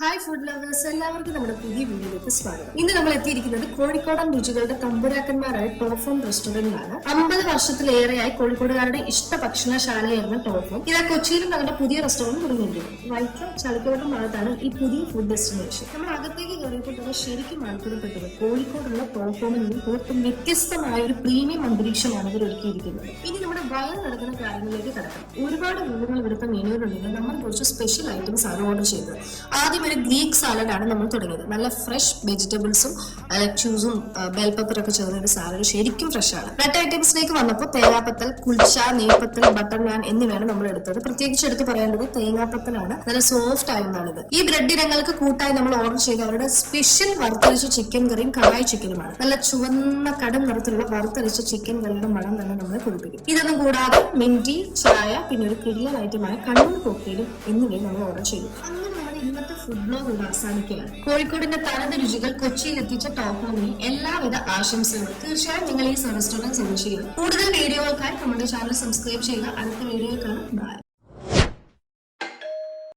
Hi food lovers, എല്ലാവർക്കും നമ്മുടെ പുതിയ വീഡിയോയിലേക്ക് സ്വാഗതം. ഇന്ന് നമ്മൾ എത്തിയിരിക്കുന്നത് കോഴിക്കോടൻ രുചികളുടെ തമ്പുരാക്കന്മാരായ ടോപ്പ് ഫോം റെസ്റ്റോറന്റിലാണ്. 50 വർഷത്തിലേറെയായി കോഴിക്കോടുകാരുടെ ഇഷ്ട ഭക്ഷണശാലയായിരുന്ന ടോപ്പ് ഫോം ഇതാ കൊച്ചിയിലും തങ്ങളുടെ പുതിയ റെസ്റ്റോറന്റ് തുടങ്ങിയിരിക്കുന്നു. വൈക്കം ചളിക്കവട്ടം ഭാഗത്താണ് ഈ പുതിയ ഫുഡ് ഡെസ്റ്റിനേഷൻ. നമ്മൾ അകത്തേക്ക് കയറിയപ്പോൾ തന്നെ ശരിക്കും അത്ഭുതപ്പെട്ടത് കോഴിക്കോടുള്ള ടോപ്പ് ഫോമിൽ നിന്ന് തീർത്തും വ്യത്യസ്തമായ ഒരു പ്രീമിയം അന്തരീക്ഷമാണ് ഇവർ ഒരുക്കിയിരിക്കുന്നത്. ഇനി നമ്മുടെ വയർ നടക്കുന്ന കാര്യങ്ങളിലേക്ക് കടക്കാം. ഒരുപാട് വിഭവങ്ങൾ ഇവിടുത്തെ മെനുവിലുണ്ടെങ്കിൽ നമ്മൾ കുറച്ച് സ്പെഷ്യൽ ഐറ്റംസ് ആണ് ഓർഡർ ചെയ്തത്. ആദ്യം ഒരു ഗ്രീക്ക് സാലഡാണ് നമ്മൾ തുടങ്ങിയത്. നല്ല ഫ്രഷ് വെജിറ്റബിൾസും ലെറ്റ്യൂസും ബെൽ പെപ്പറൊക്കെ ചേർന്ന ഒരു സാലഡ് ശരിക്കും ഫ്രഷ് ആണ്. മറ്റ് ഐറ്റംസിലേക്ക് വന്നപ്പോൾ തേങ്ങാപ്പത്തൽ, കുൽച്ച, നെയ്പത്തൽ, ബട്ടർ നാൻ എന്നിവയാണ് നമ്മൾ എടുത്തത്. പ്രത്യേകിച്ച് എടുത്ത് പറയേണ്ടത് തേങ്ങാപ്പത്തലാണ്. നല്ല സോഫ്റ്റ് ആയതാണിത്. ഈ ബ്രെഡ് ഇനങ്ങൾക്ക് കൂട്ടായി നമ്മൾ ഓർഡർ ചെയ്ത അവരുടെ സ്പെഷ്യൽ വറുത്തരിച്ച ചിക്കൻ കറിയും കടായി ചിക്കനുമാണ്. നല്ല ചുവന്ന കടം നിറത്തിലുള്ള വറുത്തരിച്ച ചിക്കൻ കറിയുടെ മണം തന്നെ നമ്മളെ കുളിപ്പിക്കും. ഇതൊന്നും കൂടാതെ മിന്റി, ചായ, പിന്നെ ഒരു കിടിലൻ ഐറ്റമായ കണ്ണൂർ കോക്കയിലും എന്നിവയും നമ്മൾ ഓർഡർ ചെയ്തു. ഇന്നത്തെ ഫുഡ് ബ്ലോഗ് ഇവിടെ അവസാനിക്കുകയാണ്. കോഴിക്കോടിന്റെ തനത് രുചികൾ കൊച്ചിയിൽ എത്തിച്ച ടോപ്പ് ഫോമിന് എല്ലാവിധ ആശംസകളും. തീർച്ചയായും നിങ്ങൾ ഈ റെസ്റ്റോറന്റ് സന്ദർശിക്കുക. കൂടുതൽ വീഡിയോകൾക്കായി നമ്മുടെ ചാനൽ സബ്സ്ക്രൈബ് ചെയ്യുക. അടുത്ത വീഡിയോയിൽ കാണാം. ബൈ.